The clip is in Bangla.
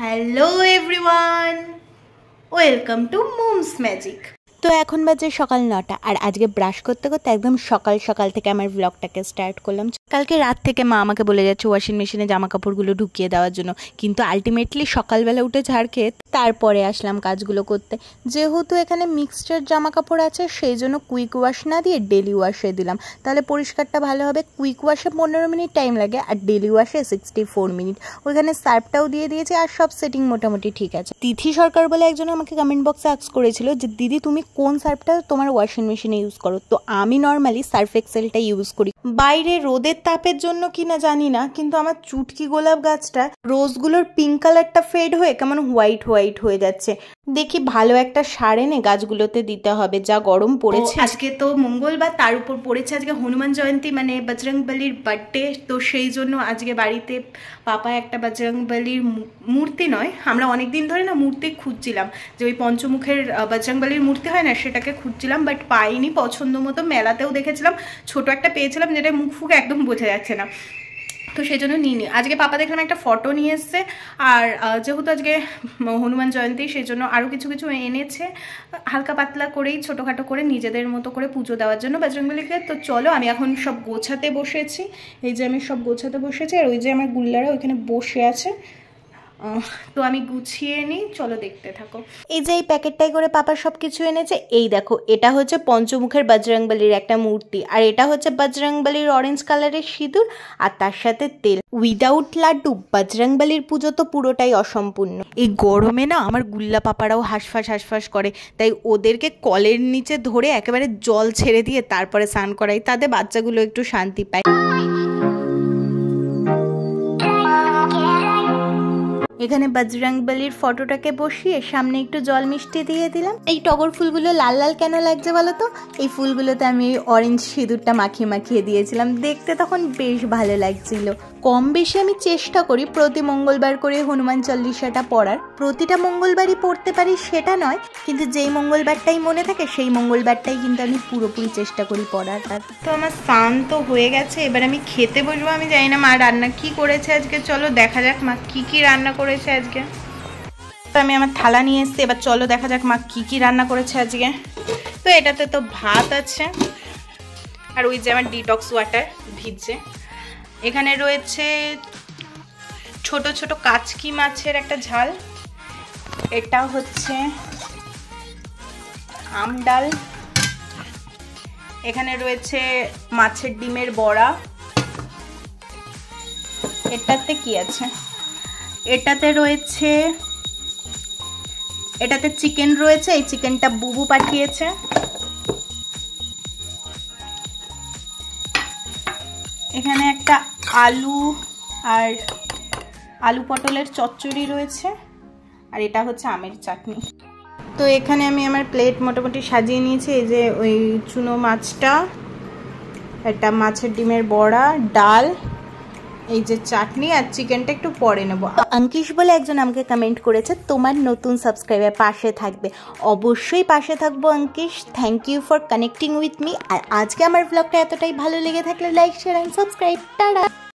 Hello everyone, welcome to moms magic. তো এখন বাজে সকাল 9টা আর আজকে ব্রাশ করতে করতে একদম সকাল সকাল থেকে আমার ব্লগটাকে স্টার্ট করলাম। কালকে রাত থেকে মা আমাকে বলে যাচ্ছে ওয়াশিং মেশিনে জামা কাপড়গুলো ঢুকিয়ে দেওয়ার জন্য, কিন্তু আলটিমেটলি সকালবেলা উঠে ঝাড় খেয়ে তারপরে আসলাম কাজগুলো করতে। যেহেতু এখানে মিক্সচার জামা কাপড় আছে সেই জন্য কুইক ওয়াশ না দিয়ে ডেলি ওয়াশে দিলাম, তাহলে পরিষ্কারটা ভালো হবে। কুইক ওয়াশে 15 মিনিট টাইম লাগে আর ডেলি ওয়াশে 64 মিনিট। ওইখানে সার্ফটাও দিয়ে দিয়েছে আর সব সেটিং মোটামুটি ঠিক আছে। তিথি সরকার বলে একজন আমাকে কমেন্ট বক্সে আস্ক করেছিল যে দিদি তুমি কোন সার্ফটা তোমার ওয়াশিং মেশিনে ইউজ করো, তো আমি নর্মালি সার্ফ এক্সেলটা ইউজ করি। বাইরে রোদের তাপের জন্য কিনা জানি না, কিন্তু আমার চুটকি গোলাপ গাছটা রোজগুলোর পিঙ্ক কালারটা ফেড হয়ে কেমন হোয়াইট হোয়াইট হয়ে যাচ্ছে। দেখি ভালো একটা সার এনে গাছগুলোতে দিতে হবে, যা গরম পড়েছে। আজকে তো মঙ্গলবার, তার উপর পড়েছে আজকে হনুমান জয়ন্তী মানে বজরংবলির বার্থডে। তো সেই জন্য আজকে বাড়িতে পাপা একটা বজরংবলির মূর্তি নয়, আমরা অনেকদিন ধরে না মূর্তি খুঁজছিলাম, যে ওই পঞ্চমুখের বজরংবলির মূর্তি হয় না সেটাকে খুঁজছিলাম, বাট পাইনি পছন্দ মতো। মেলাতেও দেখেছিলাম ছোট একটা পেয়েছিলাম যেটা মুখ ফুক একদম বোঝা যাচ্ছে না, তো সেই জন্য নিইনি। আজকে পাপা দেখলাম একটা ফটো নিয়ে এসছে, আর যেহেতু আজকে হনুমান জয়ন্তী সেই জন্য আরও কিছু কিছু এনেছে হালকা পাতলা করেই ছোটোখাটো করে নিজেদের মতো করে পুজো দেওয়ার জন্য বজরংবলীকে। তো চলো আমি এখন সব গোছাতে বসেছি, এই যে আমি সব গোছাতে বসেছি, আর ওই যে আমার গুল্লারা ওইখানে বসে আছে, তো আমি গুছিয়ে নিই, চলো দেখতে থাকো। এই যে এই প্যাকেটটাই করে পাপা সব কিছু এনেছে, এই দেখো এটা হচ্ছে পঞ্চমুখের বজরংবলীর একটা মূর্তি, আর এটা হচ্ছে বজরংবলীর অরেঞ্জ কালারের সিঁদুর, আর তার সাথে তেল। উইদাউট লাড্ডু বজরংবলীর পুজো তো পুরোটাই অসম্পূর্ণ। এই গরমে না আমার গুল্লা পাপারাও হাঁসফাঁস করে, তাই ওদেরকে কলের নিচে ধরে একেবারে জল ছেড়ে দিয়ে তারপরে স্নান করাই, তাতে বাচ্চাগুলো একটু শান্তি পায়। এখানে বজরংবলীর ফটোটাকে বসিয়ে সামনে একটু জল মিষ্টি দিয়ে দিলাম। এই টগর ফুলগুলো লাল লাল কেন লাগছে বলো তো? এই ফুলগুলোতে আমি অরেঞ্জ সিঁদুরটা মাখিয়ে দিয়েছিলাম, দেখতে তখন বেশ ভালো লাগছিল। কম বেশি আমি চেষ্টা করি প্রতি মঙ্গলবার করে হনুমান চল্লিশাটা পড়ার। প্রতিটা মঙ্গলবারই পড়তে পারি সেটা নয়, কিন্তু যেই মঙ্গলবারটাই মনে থাকে সেই মঙ্গলবারটাই কিন্তু আমি পুরোপুরি চেষ্টা করি পড়ার। তো আমার স্নান তো হয়ে গেছে, এবার আমি খেতে বসবো। আমি জানি না মা রান্না কি করেছে আজকে, চলো দেখা যাক মা কি রান্না করেছে আজকে। তো আমি আমার থালা নিয়ে এসেছি, এবার চলো দেখা যাক মা কি রান্না করেছে আজকে। তো এটাতে তো ভাত আছে, আর ওই যে আমার ডিটক্স ওয়াটার ভিজছে। এখানে রয়েছে ছোট ছোট কাচকি মাছের একটা ঝাল, এটা হচ্ছে আম ডাল, এখানে রয়েছে মাছের ডিমের বড়া, এটাতে কি আছে, এটাতে চিকেন রয়েছে, এই চিকেনটা বুবু পাঠিয়েছে। এখানে একটা আলু আর আলু পটলের চচ্চড়ি রয়েছে, আর এটা হচ্ছে আমের চাটনি। তো এখানে আমি আমার প্লেট মোটামুটি সাজিয়ে নিয়েছি। এই যে ওই চুনো মাছটা, একটা মাছের ডিমের বড়া, ডাল, এই যে চাটনি, আর চিকেনটা একটু পরে নেব। অঙ্কিশ বলে একজন আমাকে কমেন্ট করেছে তোমার নতুন সাবস্ক্রাইবার পাশে থাকবে, অবশ্যই পাশে থাকবো Ankish. Thank you for connecting with me. আর আজকে আমার ব্লগটা এতটাই ভালো লেগে থাকলে like, share and subscribe. Tata.